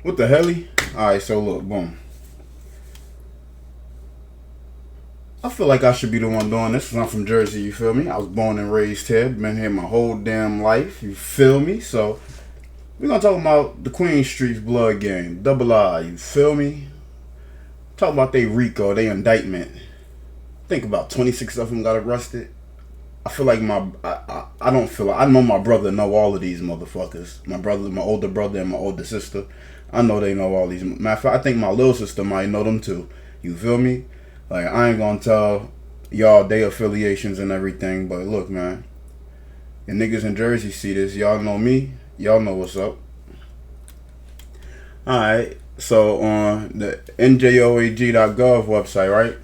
What the hell? Alright, so look, boom. I feel like I should be the one doing this because I'm from Jersey, you feel me? I was born and raised here, been here my whole damn life, you feel me? So, we're gonna talk about the Queen Street's blood game, Double I, you feel me? Talk about they RICO, they indictment. I think about 26 of them got arrested. I feel like I don't feel like, I know my brother know all of these motherfuckers. My brother, my older brother, and my older sister. I know they know all these. Matter of fact, I think my little sister might know them too. You feel me? Like, I ain't gonna tell y'all they affiliations and everything, but look, man. The niggas in Jersey see this. Y'all know me. Y'all know what's up. Alright. So, on the NJOAG.gov website, right?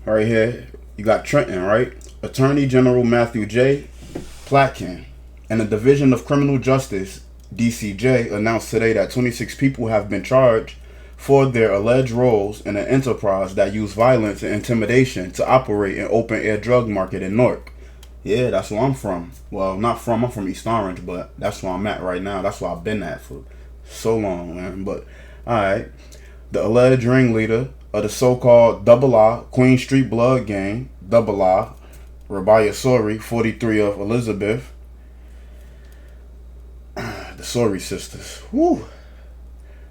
Right here, you got Trenton, right? Attorney General Matthew J. Platkin and the Division of Criminal Justice, DCJ, announced today that 26 people have been charged for their alleged roles in an enterprise that used violence and intimidation to operate an open-air drug market in Newark. Yeah, that's where I'm from. Well, not from, I'm from East Orange, but that's where I'm at right now. That's where I've been at for so long, man. But, alright. The alleged ringleader of the so-called Double I Queen Street Blood Gang, Double I, Rabaya Sori, 43 of Elizabeth, the Sori sisters. Woo.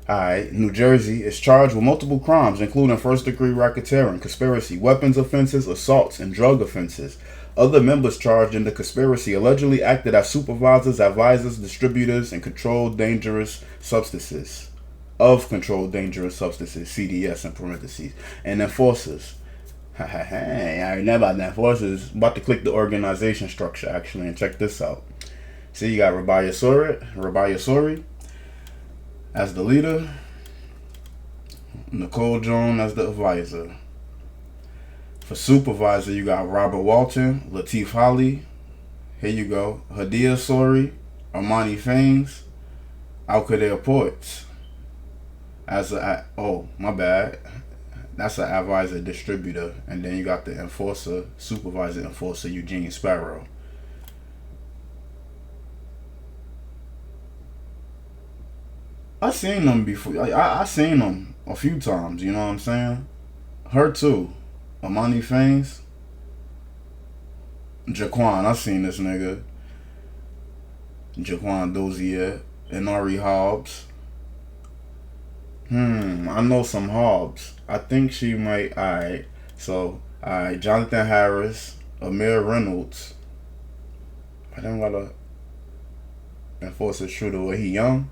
Alright, New Jersey is charged with multiple crimes, including first-degree racketeering, conspiracy, weapons offenses, assaults, and drug offenses. Other members charged in the conspiracy allegedly acted as supervisors, advisors, distributors, and controlled dangerous substances. Of controlled dangerous substances, CDS in parentheses, and enforcers. Hey, I already know about the enforcers. About to click the organization structure actually and check this out. See, you got Rabaya Sori as the leader, Nicole Jones as the advisor. For supervisor, you got Robert Walton, Latif Holly. Here you go. Hadia Sori, Armani Faines, Alcader Ports. As a my bad. That's an advisor distributor, and then you got the enforcer, supervisor enforcer Eugene Sparrow. I seen them before. I seen them a few times. You know what I'm saying? Her too. Amani Faines, Jaquan. I seen this nigga. Jaquan Dozier and Ari Hobbs. I know some Hobbs. I think she might. Alright. So, alright. Jonathan Harris, Amir Reynolds. I don't gotta enforce a shooter. Where he young?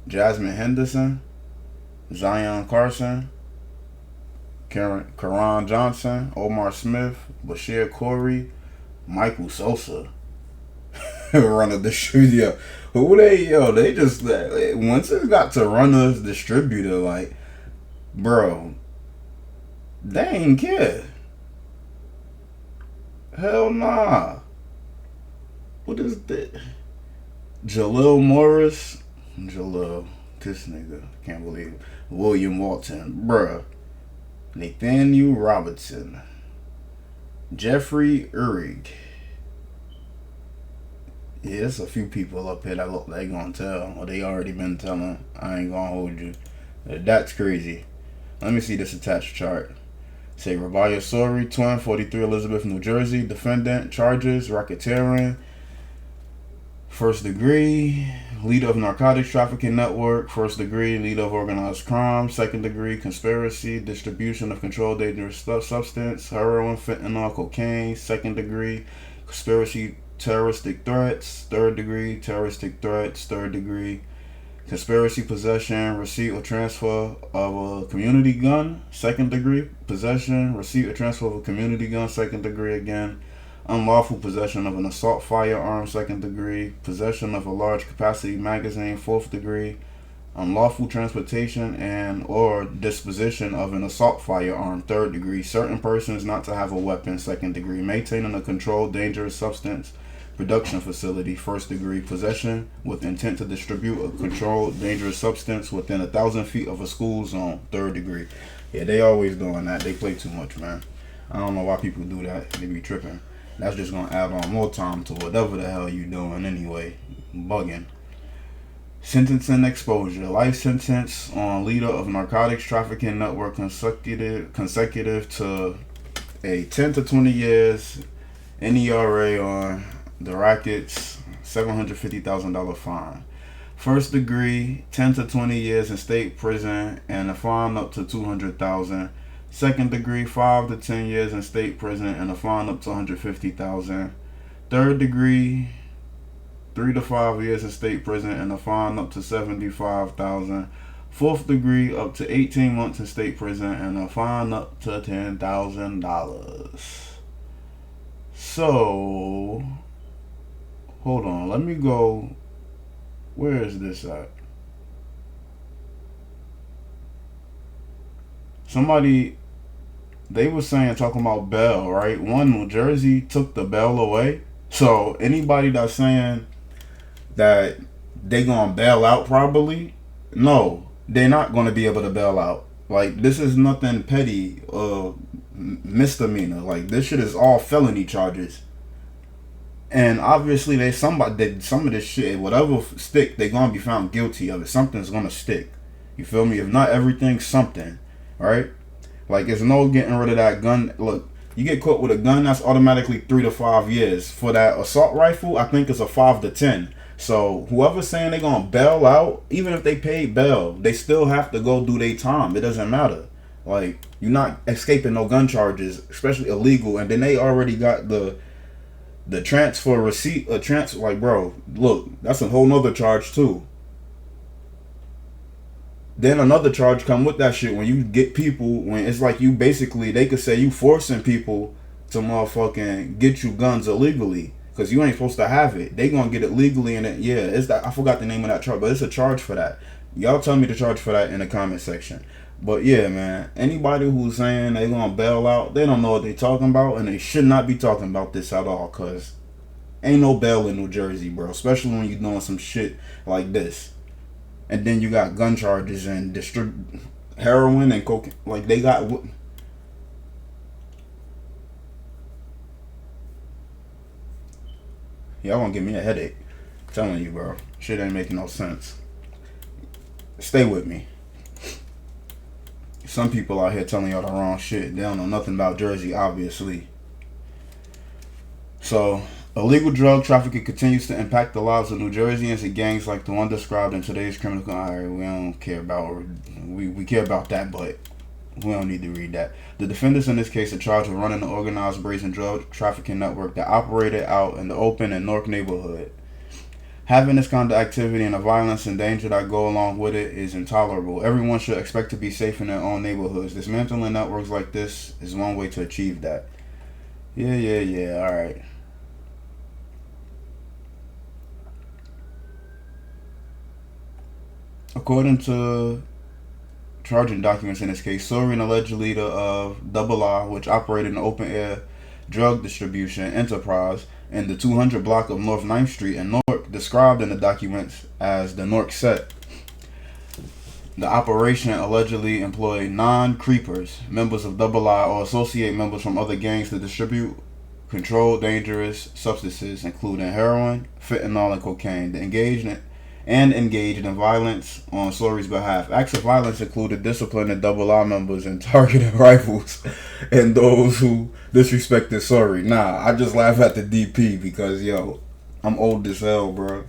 Jasmine Henderson, Zion Carson, Karan Johnson, Omar Smith, Bashir Corey, Michael Sosa. Runner distributor. Who they just, once it got to runners distributor, like, bro, they ain't care. Hell nah. What is that? Jalil Morris. Jalil. This nigga. Can't believe it. William Walton. Bruh. Nathaniel Robertson. Jeffrey Urig. Yeah, there's a few people up here that look like they gonna tell, or they already been telling. I ain't gonna hold you. That's crazy. Let me see this attached chart. Say Rabaya Sori, twin, 43 Elizabeth, New Jersey. Defendant, charges, racketeering, first degree, leader of narcotics trafficking network, first degree, leader of organized crime, second degree, conspiracy, distribution of controlled dangerous substance, heroin, fentanyl, cocaine, second degree, conspiracy, terroristic threats, third degree, terroristic threats, third degree, conspiracy, possession, receipt or transfer of a community gun, second degree, possession, receipt or transfer of a community gun, second degree again, unlawful possession of an assault firearm, second degree, possession of a large capacity magazine, fourth degree, unlawful transportation and or disposition of an assault firearm, third degree, certain persons not to have a weapon, second degree, maintaining a controlled dangerous substance production facility, first degree, possession with intent to distribute a controlled dangerous substance within 1,000 feet of a school zone, third degree. Yeah, they always doing that. They play too much, man. I don't know why people do that. They be tripping. That's just gonna add on more time to whatever the hell you doing anyway. Bugging. Sentencing exposure. Life sentence on leader of narcotics trafficking network consecutive to a 10 to 20 years NERA on the rackets, $750,000 fine. First degree, 10 to 20 years in state prison and a fine up to $200,000. Second degree, 5 to 10 years in state prison and a fine up to $150,000. Third degree, 3 to 5 years in state prison and a fine up to $75,000. Fourth degree, up to 18 months in state prison and a fine up to $10,000. So, hold on, let me go. Where is this at? Somebody, they were saying, talking about bail, right? One, New Jersey took the bail away. So anybody that's saying that they gonna bail out probably, no, they're not gonna be able to bail out. Like, this is nothing petty misdemeanor. Like, this shit is all felony charges. And obviously they some of this shit, whatever stick, they gonna be found guilty of it. Something's gonna stick. You feel me? If not everything, something. Right? Like, it's no getting rid of that gun. Look, you get caught with a gun, that's automatically 3 to 5 years. For that assault rifle, I think it's a 5 to 10. So whoever's saying they're gonna bail out, even if they paid bail, they still have to go do their time. It doesn't matter. Like, you're not escaping no gun charges, especially illegal. And then they already got the transfer receipt, like, bro, look, that's a whole nother charge too. Then another charge come with that shit when you get people, when it's like you basically, they could say you forcing people to motherfucking get you guns illegally because you ain't supposed to have it. They gonna get it legally, and yeah, it's that, I forgot the name of that charge, but it's a charge for that. Y'all tell me the charge for that in the comment section. But yeah, man, anybody who's saying they gonna bail out, they don't know what they talking about, and they should not be talking about this at all, cause ain't no bail in New Jersey, bro. Especially when you doing some shit like this, and then you got gun charges and heroin and cocaine. Like, they got. Y'all gonna give me a headache. I'm telling you, bro. Shit ain't making no sense. Stay with me. Some people out here telling y'all the wrong shit. They don't know nothing about Jersey, obviously. So, illegal drug trafficking continues to impact the lives of New Jerseyans and gangs like the one described in today's criminal. Alright, we don't care about. We care about that, but we don't need to read that. The defendants in this case are charged with running an organized brazen drug trafficking network that operated out in the open in Newark neighborhood. Having this kind of activity and the violence and danger that go along with it is intolerable. Everyone should expect to be safe in their own neighborhoods. Dismantling networks like this is one way to achieve that. Yeah, alright. According to charging documents in this case, Sori, an alleged leader of Double R, which operated an open-air drug distribution enterprise in the 200 block of North 9th Street in Newark, described in the documents as the Newark Set. The operation allegedly employed non-creepers, members of Double R, or associate members from other gangs to distribute controlled dangerous substances, including heroin, fentanyl, and cocaine. The engaged in violence on Sori's behalf. Acts of violence included disciplining Double R members and targeting rifles and those who disrespected Sori. Nah, I just laugh at the DP because, yo, I'm old as hell, bro.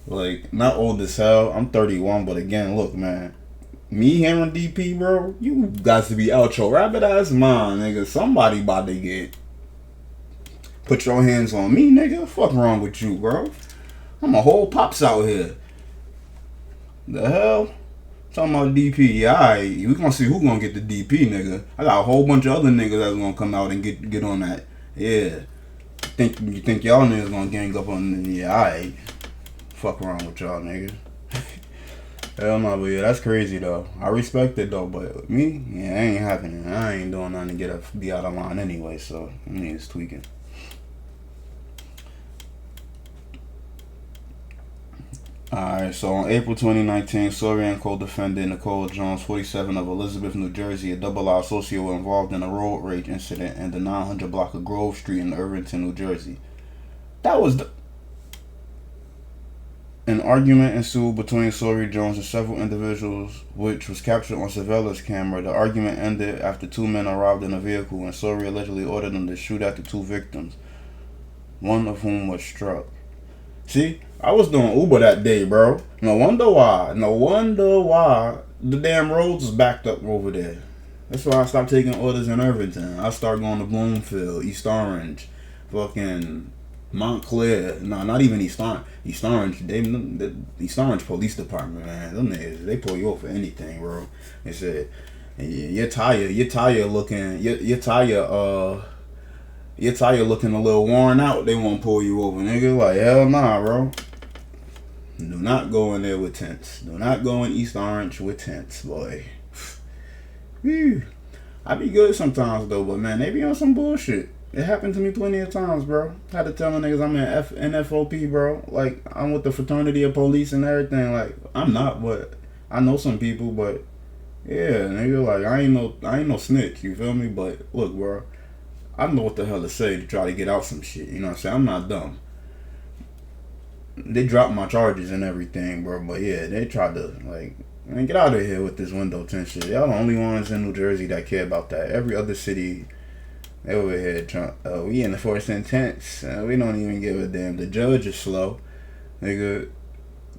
Like, not old as hell. I'm 31, but again, look, man. Me hearing DP, bro, you got to be out your rabbit ass mind, nigga. Somebody about to get. Put your hands on me, nigga. Fuck wrong with you, bro? I'm a whole pops out here. The hell? Talking about DP. Yeah, alright. We gonna see who gonna get the DP, nigga. I got a whole bunch of other niggas that's gonna come out and get on that. Yeah. You think y'all niggas gonna gang up on? Yeah, alright. Fuck around with y'all, nigga. Hell no, but yeah, that's crazy though. I respect it though, but me, yeah, I ain't happening. I ain't doing nothing to be out of line anyway. So niggas tweaking. Alright, so on April 2019, Sori and co-defendant Nicole Jones, 47, of Elizabeth, New Jersey, a Double R associate, were involved in a road rage incident in the 900 block of Grove Street in Irvington, New Jersey. That was in An argument ensued between Sori Jones and several individuals, which was captured on surveillance camera. The argument ended after two men arrived in a vehicle and Sori allegedly ordered them to shoot at the two victims, one of whom was struck. See, I was doing Uber that day, bro. No wonder why. No wonder why the damn roads was backed up over there. That's why I stopped taking orders in Irvington. I started going to Bloomfield, East Orange, fucking Montclair. No, not even East Orange. East Orange, the East Orange Police Department, man. Them niggas, they pull you over for anything, bro. They said, your tire looking, your tire looking a little worn out. They won't pull you over, nigga. Like, hell nah, bro. Do not go in there with tents. Do not go in East Orange with tents, boy. Whew. I be good sometimes though, but man, they be on some bullshit. It happened to me plenty of times, bro. Had to tell the niggas I'm in NFOP, bro. Like, I'm with the fraternity of police and everything. Like, I'm not, but I know some people, but yeah, nigga, like, I ain't no snitch, you feel me? But look, bro, I know what the hell to say to try to get out some shit, you know what I'm saying? I'm not dumb. They dropped my charges and everything, bro, but yeah, they tried to, like, man, get out of here with this window tint shit. Y'all the only ones in New Jersey that care about that. Every other city, they over here trying, we in the force intense. We don't even give a damn. The judge is slow. Nigga,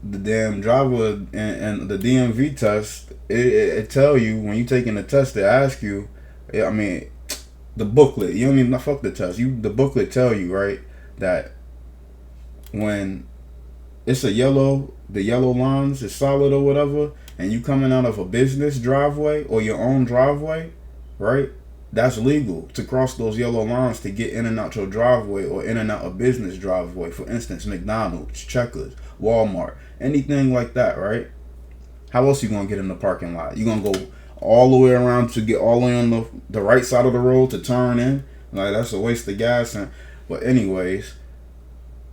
the damn driver and the DMV test, it tell you, when you taking the test, they ask you, I mean, the booklet, you don't even, fuck the test. The booklet tell you, right, that when it's the yellow lines is solid or whatever, and you coming out of a business driveway or your own driveway, right? That's legal to cross those yellow lines to get in and out your driveway or in and out a business driveway. For instance, McDonald's, Checkers, Walmart, anything like that, right? How else you gonna get in the parking lot? You gonna go all the way around to get all the way on the right side of the road to turn in? Like, that's a waste of gas. But anyways,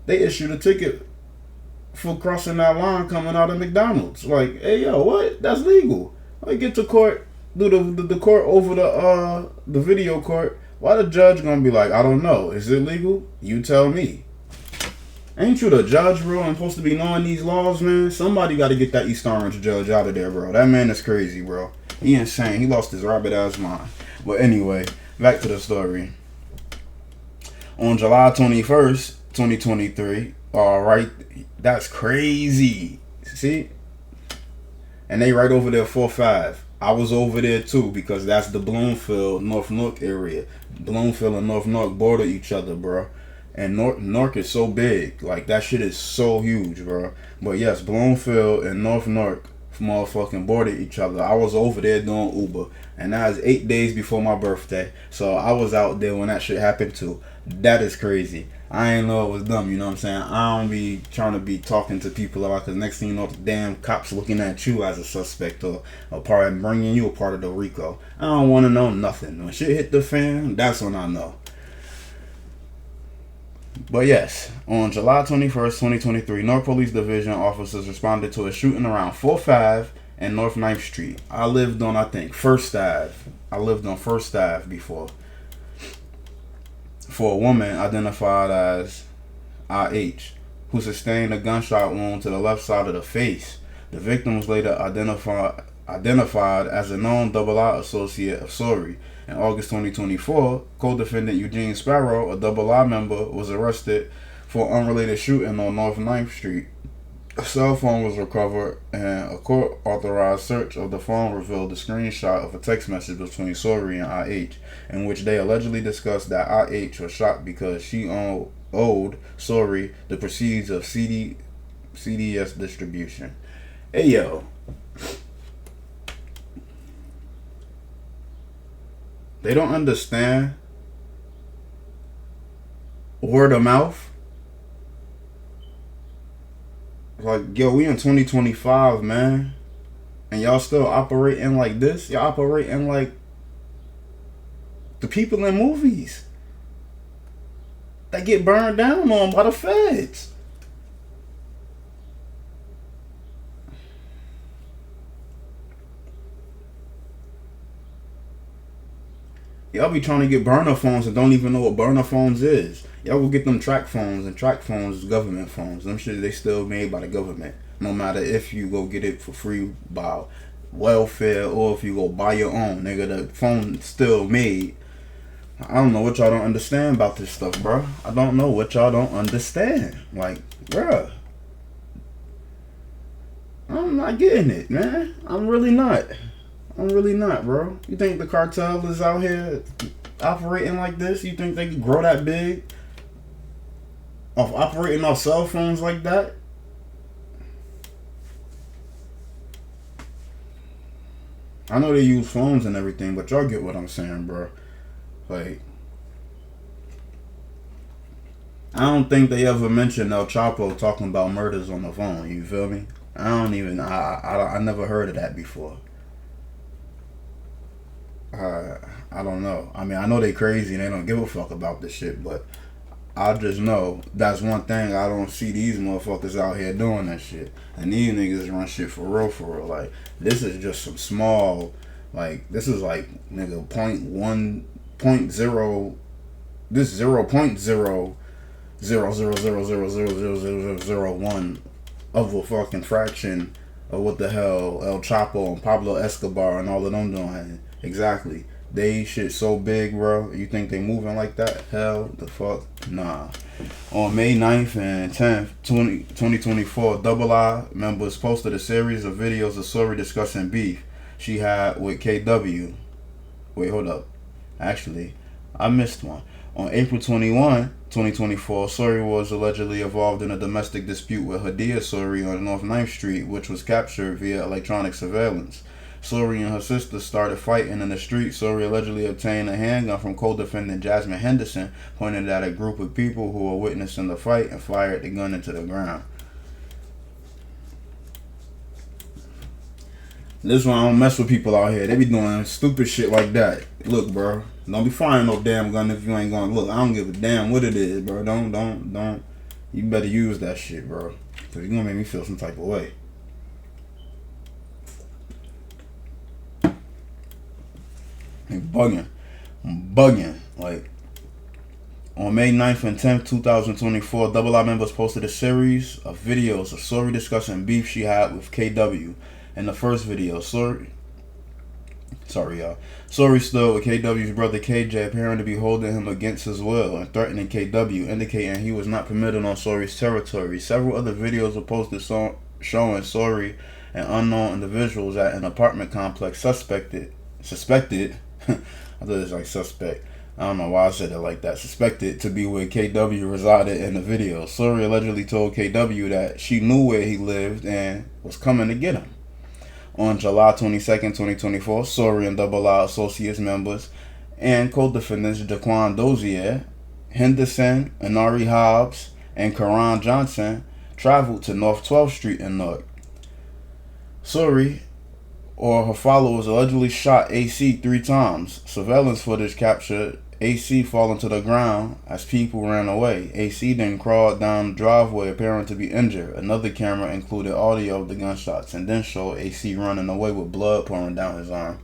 they issued a ticket for crossing that line coming out of McDonald's. Like, hey yo, what? That's legal. Like, get to court, do the court over the video court. Why the judge gonna be like, I don't know, is it legal? You tell me. Ain't you the judge, bro? I'm supposed to be knowing these laws, man. Somebody got to get that East Orange judge out of there, bro. That man is crazy, bro. He insane. He lost his rabbit ass mind. But anyway, back to the story. On July 21st, 2023, all right, that's crazy. See? And they right over there 4-5. I was over there too because that's the Bloomfield, North Newark area. Bloomfield and North Newark border each other, bro. And Newark is so big. Like, that shit is so huge, bro. But yes, Bloomfield and North Newark motherfucking border each other. I was over there doing Uber. And that was 8 days before my birthday. So I was out there when that shit happened too. That is crazy. I ain't know it was dumb, you know what I'm saying? I don't be trying to be talking to people about, because next thing you know, the damn cops looking at you as a suspect or a part of bringing you a part of the RICO. I don't want to know nothing. When shit hit the fan, that's when I know. But yes, on July 21st, 2023, North Police Division officers responded to a shooting around 4-5 and North 9th Street. I lived on, I think, First Ave. I lived on First Ave before. For a woman identified as IH, who sustained a gunshot wound to the left side of the face. The victim was later identified as a known II associate of Sori. In August 2024, co-defendant Eugene Sparrow, a II member, was arrested for unrelated shooting on North 9th Street. A cell phone was recovered, and a court-authorized search of the phone revealed a screenshot of a text message between Sori and IH, in which they allegedly discussed that IH was shot because she owed Sori the proceeds of CDS distribution. Hey yo. They don't understand word of mouth. Like, yo, we in 2025, man. And y'all still operating like this? Y'all operating like the people in movies that get burned down on by the feds. Y'all be trying to get burner phones and don't even know what burner phones is. Y'all will get them track phones, and track phones is government phones. Them shit, they still made by the government. No matter if you go get it for free by welfare or if you go buy your own, nigga, the phone still made. I don't know what y'all don't understand about this stuff, bro. I don't know what y'all don't understand. Like, bruh, I'm not getting it, man. I'm really not. I'm really not, bro. You think the cartel is out here operating like this? You think they can grow that big off operating off cell phones like that? I know they use phones and everything, but y'all get what I'm saying, bro. Like, I don't think they ever mentioned El Chapo talking about murders on the phone. You feel me? I never heard of that before. I don't know. I mean, I know they crazy and they don't give a fuck about this shit, but I just know that's one thing I don't see these motherfuckers out here doing that shit. And these niggas run shit for real, for real. Like, this is just some small, like, this is like, nigga, this 0.00000000001 of a fucking fraction of what the hell El Chapo and Pablo Escobar and all of them doing. Exactly. They shit so big, bro. You think they moving like that? Hell the fuck nah. On May 9th and 10th, 2024, Double I members posted a series of videos of Sori discussing beef she had with KW. Wait, hold up. Actually, I missed one. On April 21, 2024, Sori was allegedly involved in a domestic dispute with Hadia Sori on North 9th Street, which was captured via electronic surveillance. Sori and her sister started fighting in the street. Sori allegedly obtained a handgun from co-defendant Jasmine Henderson, pointed at a group of people who were witnessing the fight, and fired the gun into the ground. This one, I don't mess with people out here. They be doing stupid shit like that. Look, bro, don't be firing no damn gun if you ain't gonna look. I don't give a damn what it is, bro. Don't. You better use that shit, bro, because you're gonna make me feel some type of way. I'm bugging. Like, on May 9th and 10th, 2024, Double I members posted a series of videos of Sori discussing beef she had with KW. In the first video, Sori stood with KW's brother KJ, appearing to be holding him against his will and threatening KW, indicating he was not permitted on Sori's territory. Several other videos were posted showing Sori and unknown individuals at an apartment complex suspected I thought it was like suspect. I don't know why I said it like that. Suspected to be where KW resided in the video. Sori allegedly told KW that she knew where he lived and was coming to get him. On July 22nd, 2024, Sori and Double I Associates members and co-defendants Jaquan Dozier, Henderson, Anari Hobbs, and Karan Johnson traveled to North 12th Street in Newark. Sori or her followers allegedly shot AC 3 times. Surveillance footage captured AC falling to the ground as people ran away. AC then crawled down the driveway appearing to be injured. Another camera included audio of the gunshots and then showed AC running away with blood pouring down his arm.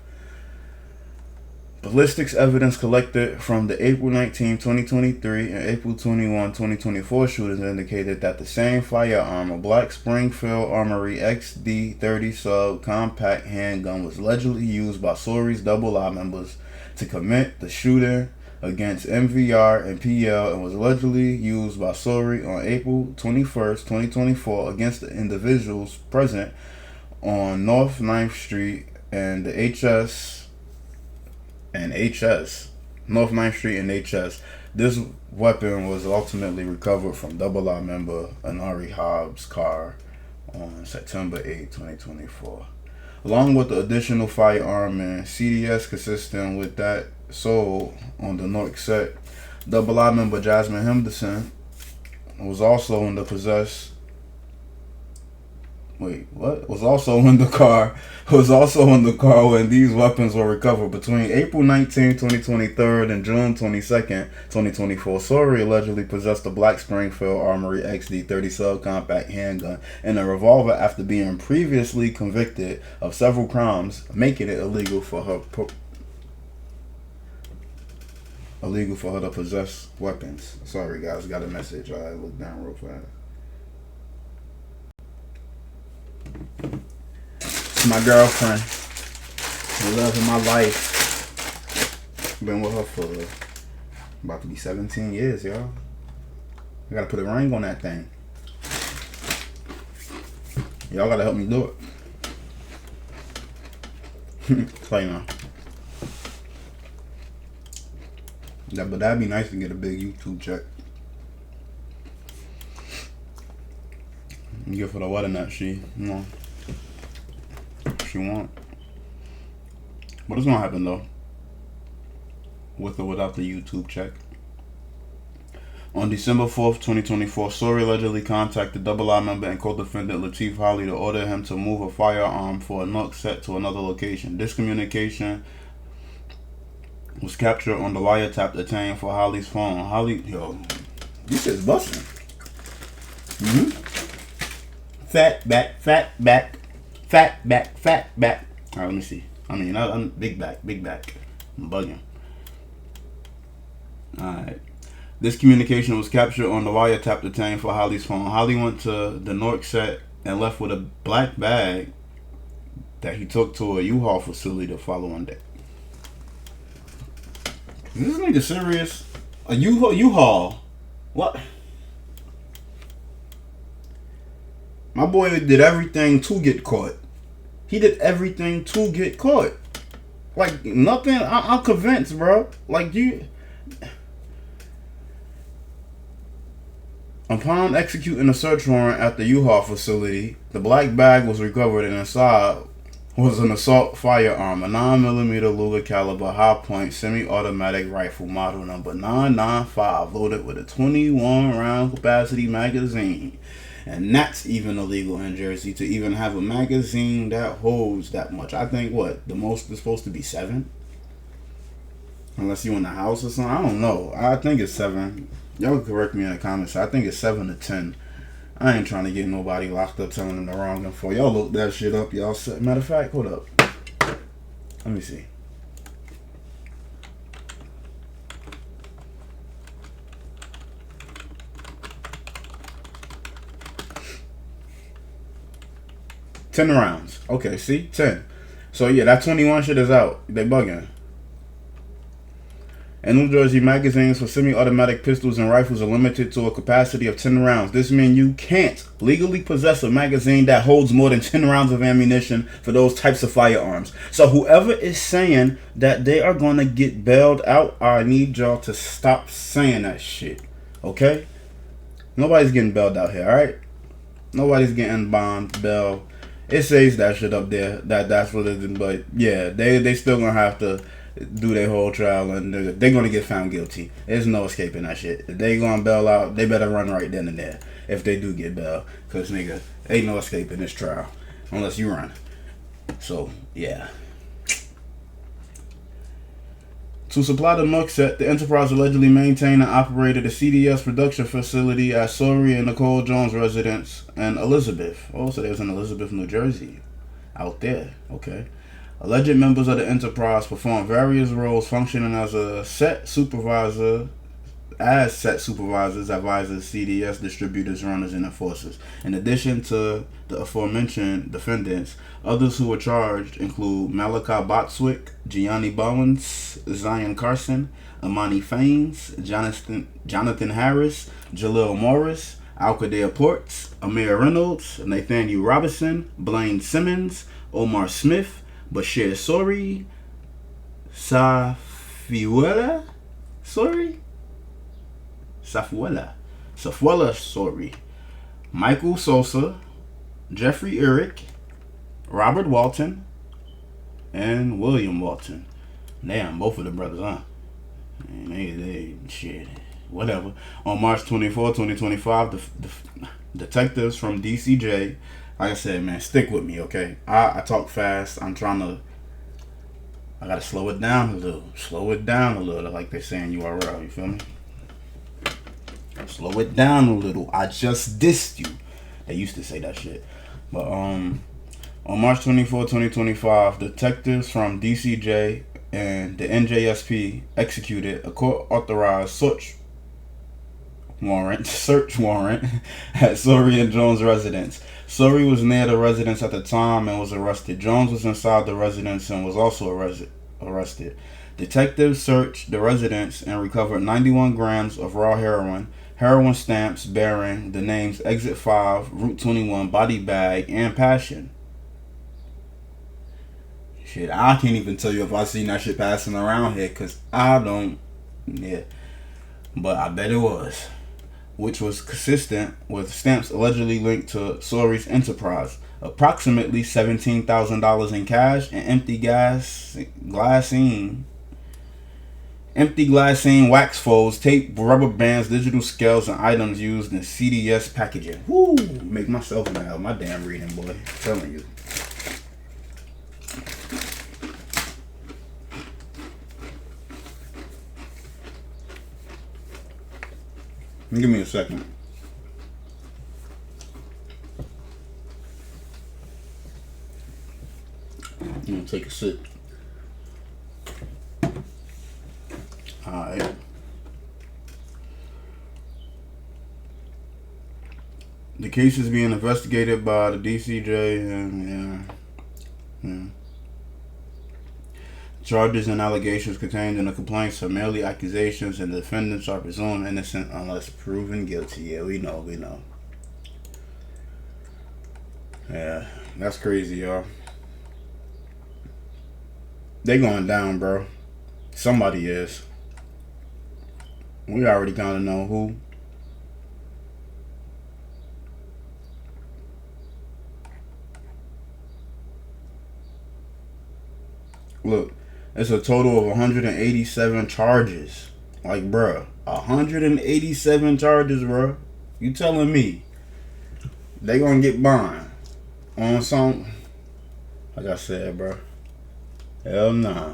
Ballistics evidence collected from the April 19, 2023 and April 21, 2024 shootings indicated that the same firearm, a black Springfield Armory XD30 sub compact handgun, was allegedly used by Sori's Double I members to commit the shooting against MVR and PL, and was allegedly used by Sori on April 21st, 2024 against the individuals present on North 9th Street and the North 9th Street and HS. This weapon was ultimately recovered from Double I member Anari Hobbs' car on September 8, 2024. Along with the additional firearm and CDS consistent with that sold on the North set, Double I member Jasmine Henderson was also in the car when these weapons were recovered. Between April 19, 2023 and June 22nd, 2024, Sori allegedly possessed a black Springfield Armory XD30 subcompact handgun and a revolver after being previously convicted of several crimes, making it illegal for her illegal for her to possess weapons. Sorry, guys, got a message. I look down real fast. It's my girlfriend. The love of my life. Been with her for about to be 17 years, y'all. I gotta put a ring on that thing. Y'all gotta help me do it. Play now. Yeah, but that'd be nice to get a big YouTube check. Give her the wedding that she want. But it's gonna happen though. With or without the YouTube check. On December 4th, 2024, Sori allegedly contacted Double I member and co-defendant Lateef Holly to order him to move a firearm for a Nook set to another location. This communication was captured on the wiretap obtained for Holly's phone. Holly, this shit's busting. Fat back. Alright, let me see. I'm big back. I'm bugging. Alright. This communication was captured on the wiretap obtained for Holly's phone. Holly went to the Nork set and left with a black bag that he took to a U-Haul facility the following day. Is this nigga serious? A U-Haul? What? My boy did everything to get caught. He did everything to get caught. Like, nothing. I'm convinced, bro. Like, you... Upon executing a search warrant at the U-Haul facility, the black bag was recovered and inside was an assault firearm, a 9mm Luger caliber high-point semi-automatic rifle model number 995 loaded with a 21-round capacity magazine. And that's even illegal in Jersey to even have a magazine that holds that much. I think, what, the most is supposed to be 7? Unless you in the house or something. I don't know. I think it's 7. Y'all correct me in the comments. I think it's 7 to 10. I ain't trying to get nobody locked up telling them the wrong info. Y'all look that shit up. Y'all set. Matter of fact, hold up. Let me see. $10 rounds. Okay, see? 10. So yeah, that 21 shit is out. They bugging. In New Jersey, magazines for semi-automatic pistols and rifles are limited to a capacity of 10 rounds. This means you can't legally possess a magazine that holds more than 10 rounds of ammunition for those types of firearms. So whoever is saying that they are going to get bailed out, I need y'all to stop saying that shit. Okay? Nobody's getting bailed out here, alright? Nobody's getting bond, bail. It says that shit up there. That's what it is. But yeah, they still going to have to do their whole trial, and they're gonna get found guilty. There's no escaping that shit. If they gonna bail out, they better run right then and there. If they do get bail, cause nigga, ain't no escaping this trial unless you run. So yeah. To supply the Nook set, the enterprise allegedly maintained and operated a CDS production facility at Sori and Nicole Jones' residence in Elizabeth. Oh, so there's in Elizabeth, New Jersey, out there. Okay. Alleged members of the enterprise perform various roles functioning as set supervisors, advisors, CDS distributors, runners, and enforcers. In addition to the aforementioned defendants, others who were charged include Malachi Botswick, Gianni Bowens, Zion Carson, Amani Faines, Jonathan Harris, Jalil Morris, Alcadale Ports, Amir Reynolds, Nathaniel Robinson, Blaine Simmons, Omar Smith, Bashir Sori, Safuela Sori, Michael Sosa, Jeffrey Eric, Robert Walton, and William Walton. Damn, both of the brothers, huh? And they shit. Whatever. On March 24, 2025, the detectives from DCJ, like I said, man, stick with me, okay? I talk fast. I gotta slow it down a little. Like they say in URL, you feel me? Slow it down a little. I just dissed you. They used to say that shit. But on March 24, 2025, detectives from DCJ and the NJSP executed a court-authorized search warrant at Sori and Jones' residence. Sori was near the residence at the time and was arrested. Jones was inside the residence and was also arrested. Detectives searched the residence and recovered 91 grams of raw heroin stamps bearing the names Exit 5, Route 21, Body Bag, and Passion. Shit, I can't even tell you if I seen that shit passing around here, because I don't. Yeah. But I bet it was. Which was consistent with stamps allegedly linked to Sori's enterprise. Approximately $17,000 in cash and empty glassine wax folds, tape, rubber bands, digital scales, and items used in CDS packaging. Woo! Make myself mad. My damn reading, boy. I'm telling you. Give me a second. I'm gonna take a sip. Alright. The case is being investigated by the DCJ and Charges and allegations contained in the complaints are merely accusations, and the defendants are presumed innocent unless proven guilty. Yeah, we know. Yeah, that's crazy, y'all. They going down, bro. Somebody is. We already kind of know who. Look. It's a total of 187 charges. Like, bruh, 187 charges, bruh. You telling me they gonna get bond on some? Like I said, bruh. Hell nah.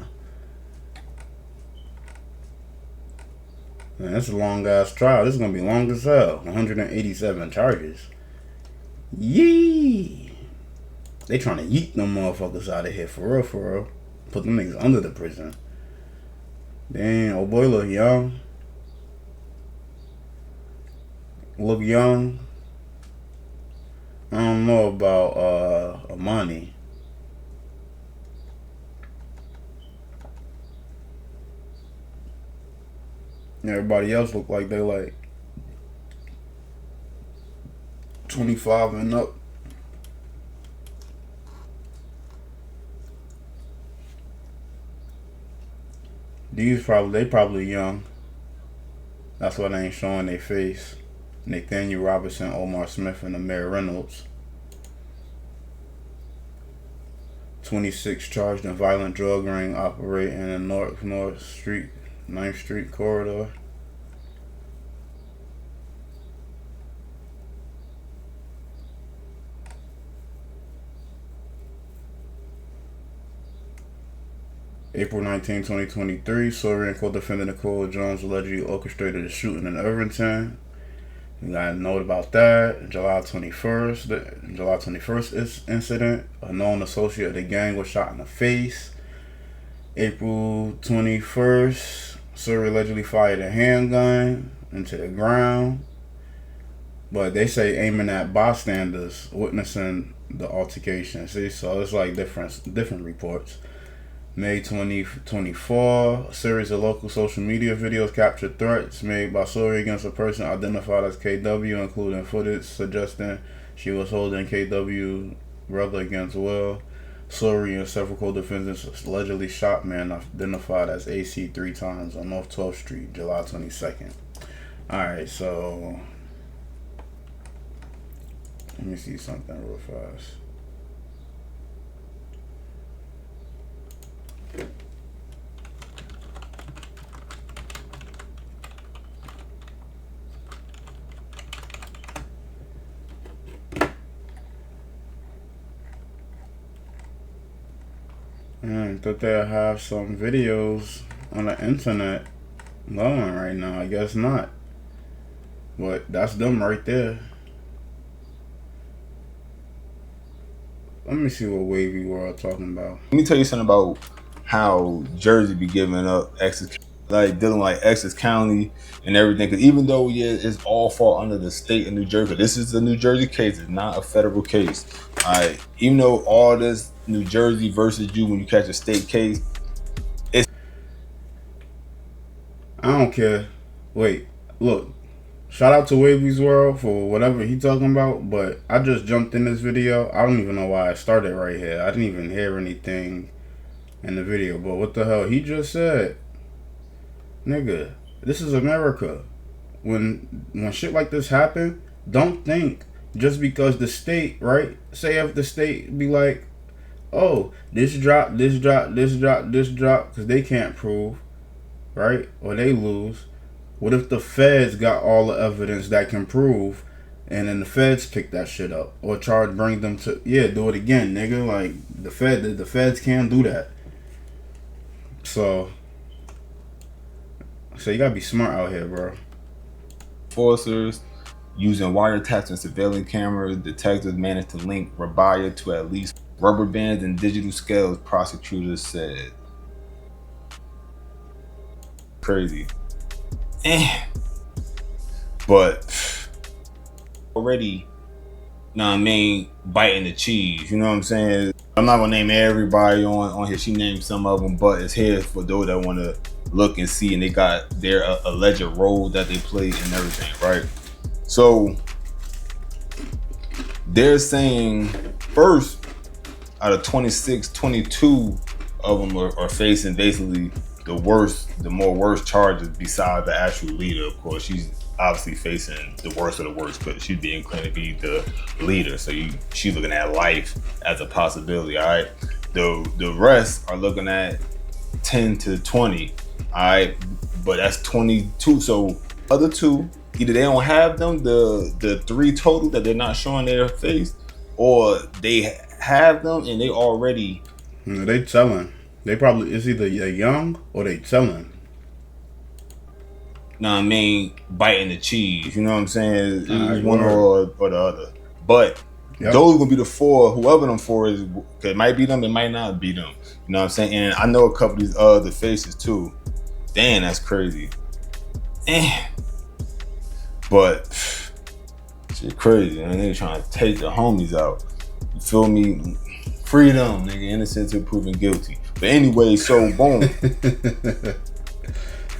Man, that's a long ass trial. This is gonna be long as hell. 187 charges. Yee. They trying to yeet them motherfuckers out of here for real. Put them niggas under the prison. Damn, old boy look young. I don't know about Amani. Everybody else look like they like 25 and up. They probably young. That's why they ain't showing their face. Nathaniel Robinson, Omar Smith, and Amir Reynolds. 26 charged in violent drug ring operating in the North 9th Street corridor. April 19, 2023, Sori and co-defendant Nicole Jones allegedly orchestrated a shooting in Irvington. You got a note about that. July 21st incident. A known associate of the gang was shot in the face. April 21st, Sori allegedly fired a handgun into the ground. But they say aiming at bystanders witnessing the altercation. See, so it's like different reports. May 2024, a series of local social media videos captured threats made by Sori against a person identified as KW, including footage suggesting she was holding KW brother against will. Sori and several co-defendants allegedly shot man identified as AC 3 times on North 12th Street, July 22nd. Alright, so let me see something real fast. I thought they'd have some videos on the internet going right now. I guess not. But that's them right there. Let me see what Wavy World talking about. Let me tell you something about how Jersey be giving up Essex, like dealing like Essex County and everything. Because even though it's all fall under the state of New Jersey, this is a New Jersey case. It's not a federal case. Even though all this New Jersey versus you when you catch a state case, I don't care. Wait, look. Shout out to Wavy's World for whatever he talking about, but I just jumped in this video. I don't even know why I started right here. I didn't even hear anything in the video, but what the hell? He just said, nigga, this is America. When shit like this happen, don't think just because the state, right? Say if the state be like, oh, this drop, because they can't prove, right? Or they lose. What if the feds got all the evidence that can prove, and then the feds pick that shit up or bring them to do it again, nigga? Like the feds can't do that. So you gotta be smart out here, bro. Enforcers using wiretaps and surveillance cameras, detectives managed to link Rabaya to at least rubber bands and digital scales, prosecutors said. Crazy. But already, biting the cheese. You know what I'm saying? I'm not gonna name everybody on here. She named some of them, but it's here for those that want to look and see, and they got their alleged role that they played and everything, right? So they're saying first, out of 26, 22 of them are facing basically the worst charges besides the actual leader. Of course, she's obviously facing the worst of the worst, but she's being claimed to be the leader. So she's looking at life as a possibility. All right, the rest are looking at 10 to 20. All right, but that's 22. So other two, either they don't have them, the three total that they're not showing their face, or they have them and they already. They telling. They probably, it's either they young or they telling. Biting the cheese. You know what I'm saying? It's one or the other. But those are gonna be the four. Whoever them four is, it might be them, it might not be them. You know what I'm saying? And I know a couple of these other faces too. Damn, that's crazy. But shit crazy, man. They trying to take the homies out. You feel me? Freedom, nigga. Innocent till proven guilty. But anyway, so boom.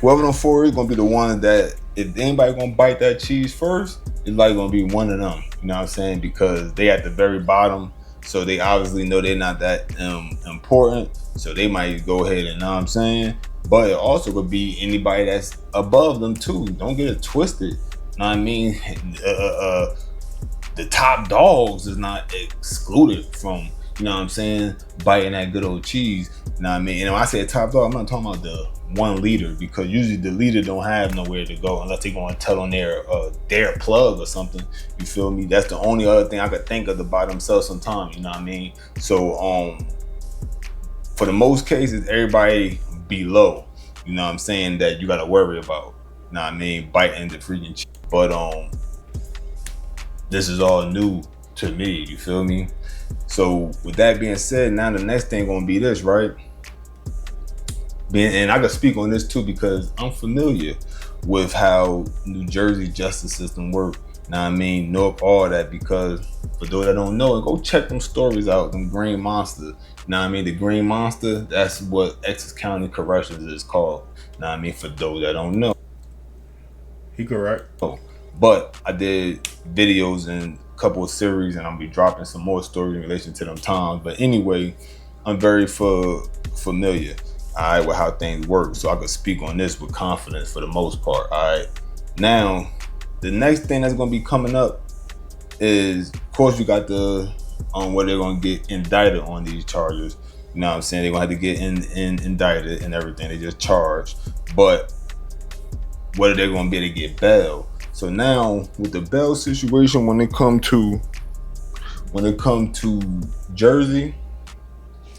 Whoever them four is gonna be the one that, if anybody gonna bite that cheese first, it's like gonna be one of them. You know what I'm saying? Because they at the very bottom, so they obviously know they're not that important. So they might go ahead and, know what I'm saying? But it also could be anybody that's above them too. Don't get it twisted. You know what I mean? The top dogs is not excluded from, you know what I'm saying, biting that good old cheese. You know what I mean? And when I say top dog, I'm not talking about the one leader, because usually the leader don't have nowhere to go unless they're going to tell on their plug or something. You feel me? That's the only other thing I could think of by themselves sometimes. You know what I mean? So for the most cases, everybody below, you know what I'm saying, that you got to worry about. You know what I mean? Biting the freaking cheese. But this is all new to me. You feel me? So with that being said, now the next thing gonna be this, right? And I can speak on this too because I'm familiar with how New Jersey justice system work. Now I mean, know all that, because for those that don't know, go check them stories out, them Green Monster. Now I mean, the Green Monster, that's what Essex County Corrections is called. Now I mean, for those that don't know. He correct. But I did videos and couple of series, and I'll be dropping some more stories in relation to them times. But anyway, I'm very familiar, all right, with how things work, so I could speak on this with confidence for the most part. All right, now the next thing that's going to be coming up is, of course, you got the where they're going to get indicted on these charges. You know what I'm saying? They're going to have to get indicted and everything. They just charged, but whether they're going to be able to get bail. So now with the bail situation, when it come to Jersey,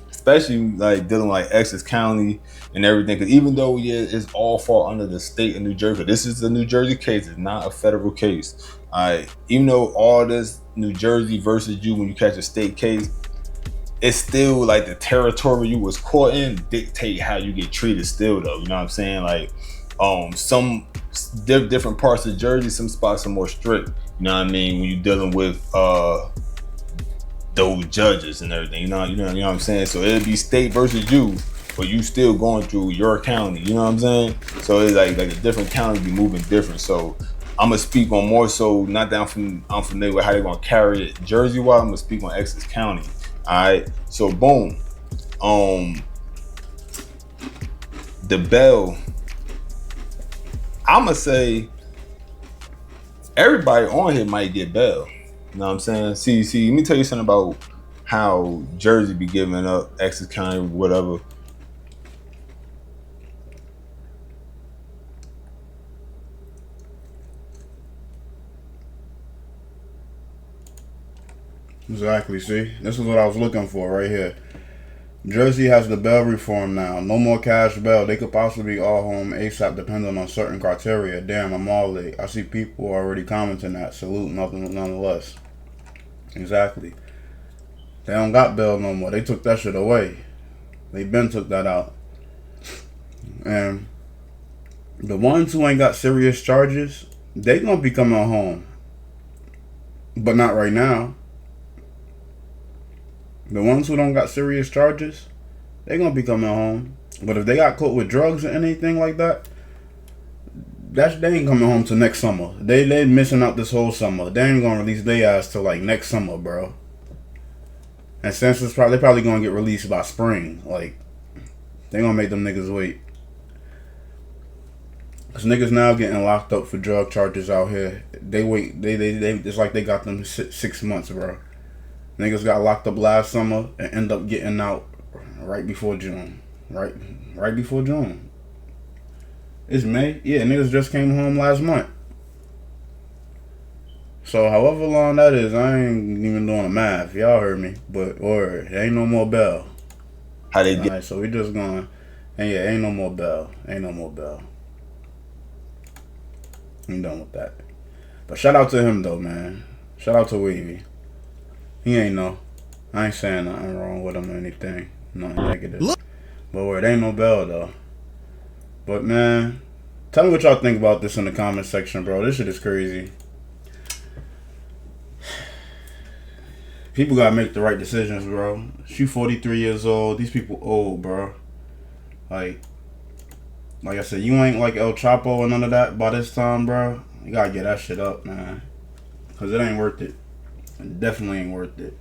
especially like dealing like Essex County and everything, because even though it's all fall under the state of New Jersey, this is a New Jersey case. It's not a federal case. Even though all this New Jersey versus you when you catch a state case, it's still like the territory you was caught in dictate how you get treated still though. You know what I'm saying? Like some different parts of Jersey, some spots are more strict. You know what I mean? When you're dealing with those judges and everything. You know what I'm saying? So it'll be state versus you, but you still going through your county. You know what I'm saying? So it's like a different county be moving different. So I'm gonna speak on more so not that I'm familiar with how they're gonna carry it Jersey wise. I'm gonna speak on Essex County. Alright. So boom. The bail. I'ma say everybody on here might get bail. You know what I'm saying? See, let me tell you something about how Jersey be giving up Essex County, whatever. Exactly, see? This is what I was looking for right here. Jersey has the bail reform now. No more cash bail. They could possibly be all home ASAP depending on certain criteria. Damn, I'm all late. I see people already commenting that. Salute, nothing nonetheless. Exactly. They don't got bail no more. They took that shit away. They been took that out. And the ones who ain't got serious charges, they gonna be coming home. But not right now. The ones who don't got serious charges, they gonna be coming home. But if they got caught with drugs or anything like that, they ain't coming home till next summer. They missing out this whole summer. They ain't gonna release their ass till like next summer, bro. And since they probably gonna get released by spring. Like, they gonna make them niggas wait. Cause niggas now getting locked up for drug charges out here. They wait. They it's like they got them 6 months, bro. Niggas got locked up last summer and end up getting out right before June. Right before June. It's May. Yeah, niggas just came home last month. So however long that is, I ain't even doing the math. Y'all heard me. But there ain't no more bail. How they get? Alright, so we just going. And yeah, ain't no more bail. Ain't no more bail. I'm done with that. But shout out to him though, man. Shout out to Wavy. He ain't know. I ain't saying nothing wrong with him or anything. Nothing negative. But it ain't no bail though. But man, tell me what y'all think about this in the comment section, bro. This shit is crazy. People gotta make the right decisions, bro. She 43 years old. These people old, bro. Like I said, you ain't like El Chapo or none of that by this time, bro. You gotta get that shit up, man. Cause it ain't worth it. It definitely ain't worth it.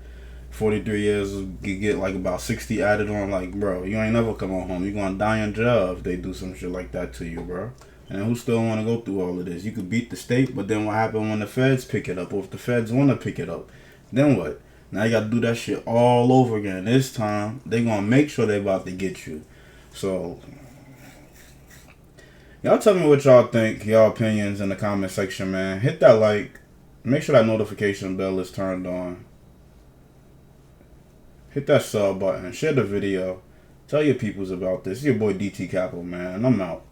43 years, you get like about 60 added on. Like, bro, you ain't never coming home. You gonna die in jail if they do some shit like that to you, bro. And who still want to go through all of this? You could beat the state, but then what happen when the feds pick it up? Or if the feds want to pick it up, then what? Now you gotta do that shit all over again. This time, they gonna make sure they about to get you. So, y'all tell me what y'all think, y'all opinions in the comment section, man. Hit that like. Make sure that notification bell is turned on. Hit that sub button. Share the video. Tell your peoples about this. It's your boy DT Capo, man. I'm out.